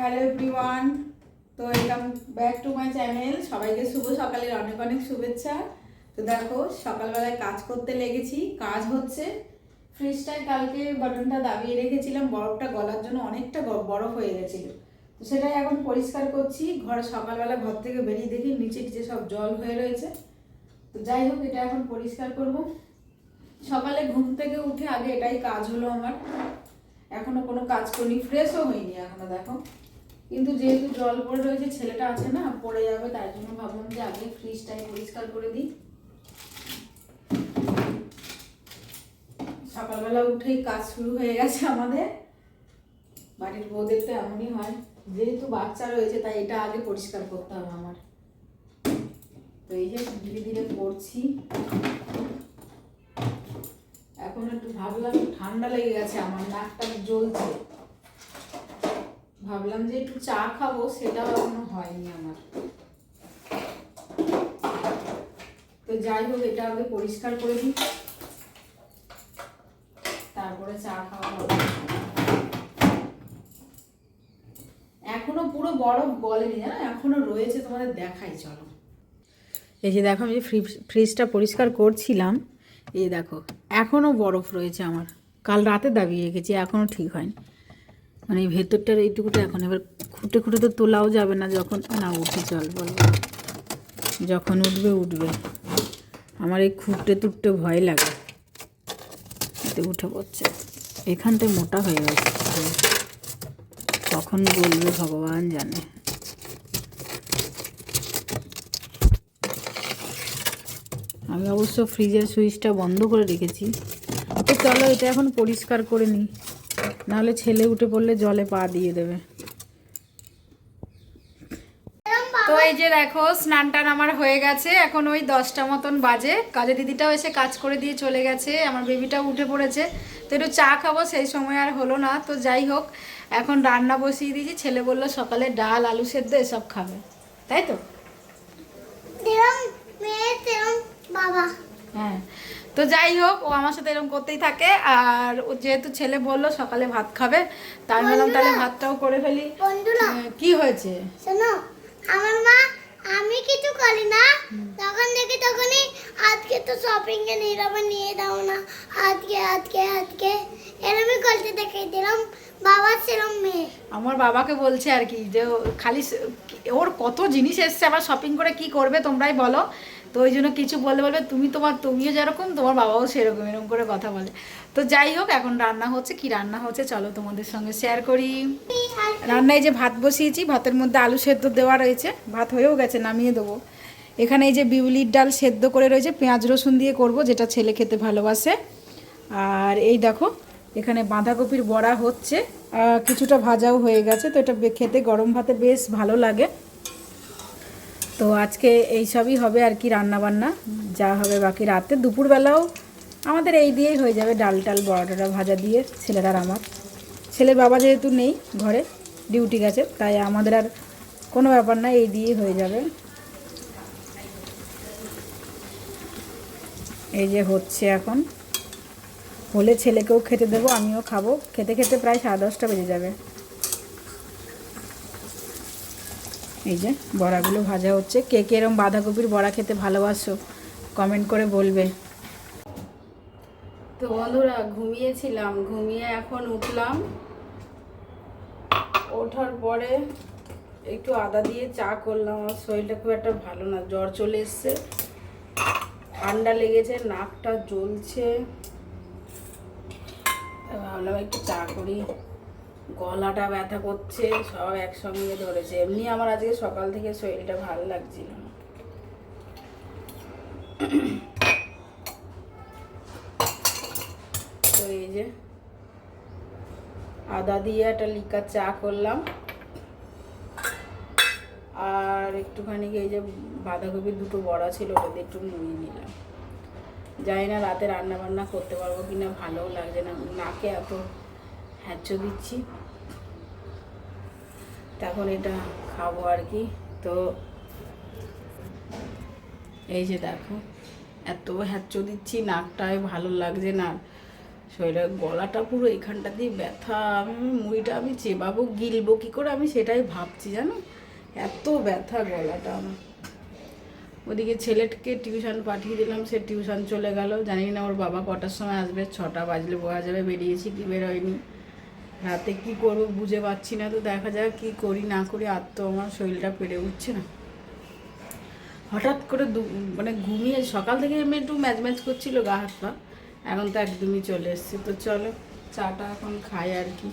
Hello everyone, তো welcome back to my channel. সবাইকে শুভ সকালের অনেক অনেক শুভেচ্ছা। তো দেখো সকালবেলায় কাজ করতে লেগেছি। কাজ হচ্ছে ফ্রিজটায় কালকে বাটনটা দাবিয়ে রেখেছিলাম, বরফটা গলার জন্য অনেকটা বরফ হয়ে গেছিলো। তো সেটাই এখন পরিষ্কার করছি। সকালবেলা ঘর থেকে বেরিয়ে দেখি নিচে নিচে সব জল হয়ে রয়েছে। তো যাই হোক, এটা এখন পরিষ্কার করব। সকালে ঘুম থেকে উঠে আগে এটাই কাজ হলো আমার। এখনো কোনো কাজ করিনি, ফ্রেশও হয়নি এখনো দেখো। কিন্তু যেহেতু জল পড়ে রয়েছে, ছেলেটা আছে না, পড়ে যাবে, তার জন্য ভাবলাম যে আগে ফ্রিজটাই পরিষ্কার করে দিই। সকালবেলা উঠেই কাজ শুরু হয়ে গেছে আমাদের। বাড়ির বউদের তো এমনই হয়, যেহেতু বাচ্চা রয়েছে তাই এটা আগে পরিষ্কার করতে হবে আমার। তো এই যে ধীরে ধীরে করছি। এখন একটু ভাবলাম ঠান্ডা লেগে গেছে, আমার নাকটা জ্বলছে। ভাবলাম যে একটু চা খাবো, সেটাও এখনো হয়নি আমার। তো যাই হোক, এটা আগে পরিষ্কার করে দিই, তারপরে চা খাওয়া হবে। এখনো পুরো বরফ গলেনি, জানো, এখনো রয়েছে, তোমাদের দেখাই চলো। এই যে দেখো, আমি যে ফ্রিজটা পরিষ্কার করছিলাম, এই দেখো এখনো বরফ রয়েছে আমার। কাল রাতে দাবিয়ে রেখেছি, এখনো ঠিক হয়নি। মানে এই ভেতরটার এইটুকুটা এখন এবার খুঁটে খুঁটে তো তোলাও যাবে না, যখন না উঠে চল বল, যখন উঠবে উঠবে। আমার এই খুঁটে তুটতে ভয় লাগে, এতে উঠে পড়ছে। এখানটায় মোটা হয়ে গেছে, কখন বলবে ভগবান জানে। আমি অবশ্য ফ্রিজের সুইচটা বন্ধ করে রেখেছি। তো চলো এটা এখন পরিষ্কার করে নিই, নাহলে ছেলে উঠে পড়লে জলে পা দিয়ে দেবে। তো এই যে দেখো, স্নান টান আমার হয়ে গেছে। এখন ওই 10টা মতন বাজে। কাজে দিদিটাও এসে কাজ করে দিয়ে চলে গেছে, আমার বেবিটাও উঠে পড়েছে। তো একটু চা খাবো, সেই সময় আর হলো না। তো যাই হোক, এখন রান্না বসিয়ে দিয়েছি। ছেলে বললো সকালে ডাল আলু সেদ্ধ এসব খাবে, তাই তো? বাবা হ্যাঁ, তো যাই হোক, ও আমার সাথে এরকম করতেই থাকে। আর ও যেহেতু ছেলে বললো সকালে ভাত খাবে, তাই বললাম তাহলে ভাতটাও করে ফেলি। কি হয়েছে শোনো, আমার মা আমি কিছু করি না, তখন দেখি তখনই আজকে তো শপিং এ নিয়ে দাও না, আজকে আজকে আজকে এরকমই করতে দেখে দিলাম। বাবা সেরকম মেয়ে, আমার বাবাকে বলছে আর কি, যে খালি ওর কত জিনিস এসছে, আবার শপিং করে কি করবে তোমরাই বলো। তো ওই জন্য কিছু বলবে তুমিও যেরকম, তোমার বাবাও সেরকম, এরকম করে কথা বলে। তো যাই হোক, এখন রান্না হচ্ছে। কি রান্না হচ্ছে চলো তোমাদের সঙ্গে শেয়ার করি। রান্নায় যে ভাত বসিয়েছি, ভাতের মধ্যে আলু সেদ্ধ দেওয়া রয়েছে, ভাত হয়েও গেছে, নামিয়ে দেবো। এখানে এই যে বিউলির ডাল সেদ্ধ করে রয়েছে, পেঁয়াজ রসুন দিয়ে করব, যেটা ছেলে খেতে ভালোবাসে। আর এই দেখো, এখানে বাঁধাকপির বড়া হচ্ছে, কিছুটা ভাজাও হয়ে গেছে। তো এটা খেতে গরম ভাতে বেশ ভালো লাগে। তো আজকে এই সবই হবে আর কি, রান্নাবান্না যা হবে। বাকি রাতে দুপুরবেলাও আমাদের এই দিয়েই হয়ে যাবে, ডাল টাল বড়াটা ভাজা দিয়ে। ছেলেটার আমার, ছেলের বাবা যেহেতু নেই ঘরে, ডিউটি গেছে, তাই আমাদের আর কোনো ব্যাপার না, এই দিয়েই হয়ে যাবে। এই যে হচ্ছে, এখন হলে ছেলেকেও খেতে দেবো, আমিও খাবো। খেতে খেতে প্রায় 10:30 বেজে যাবে। এই যে বড়াগুলো ভাজা হচ্ছে। কে কে এরকম বাঁধাকপির বড়া খেতে ভালোবাসো কমেন্ট করে বলবে। তো বন্ধুরা, ঘুমিয়েছিলাম, ঘুমিয়ে এখন উঠলাম। ওঠার পরে একটু আদা দিয়ে চা করলাম। আমার শরীরটা খুব একটা ভালো না, জ্বর চলে এসছে, ঠান্ডা লেগেছে, নাকটা জ্বলছে। ভাবলাম একটু চা করি, গলাটা ব্যথা করছে, সব একসঙ্গে ধরেছে। এমনি আমার আজকে সকাল থেকে শরীরটা ভালো লাগছিল না। তো এই যে আদা দিয়ে একটা লিকার চা করলাম, আর একটুখানি এই যে বাঁধাকপির দুটো বড়া ছিল, ওটা দিয়ে একটু নুয়ে নিলাম। জানি না রাতে রান্না বান্না করতে পারবো কিনা, ভালোও লাগছে না, নাকে এত হ্যাঁচো দিচ্ছি। তখন এটা খাবো আর কি। তো এই যে দেখো, এত হ্যাঁচো দিচ্ছি, নাকটায় ভালো লাগছে না। শরীরের গলাটা পুরো এখানটা দিয়ে ব্যথা, আমি মুড়িটা আমি চেবাবো গিলবো কী করে আমি সেটাই ভাবছি জানো, এত ব্যথা গলাটা আমার। ওদিকে ছেলেকে টিউশন পাঠিয়ে দিলাম, সে টিউশন চলে গেল, জানি না ওর বাবা কটার সময় আসবে, 6টা বাজলে বোঝা যাবে বেরিয়েছি কি বেরোয়নি। রাতে কি করবো বুঝে পাচ্ছি না, তো দেখা যাক কি করি না করি, আর তো আমার শরীরটা পেরে উঠছে না। হঠাৎ করে মানে ঘুমিয়ে সকাল থেকে এমনি একটু ম্যাচ ম্যাচ করছিল গা হাত পা, এখন তো একদমই চলে এসছে। তো চলো চাটা এখন খাই আর কি।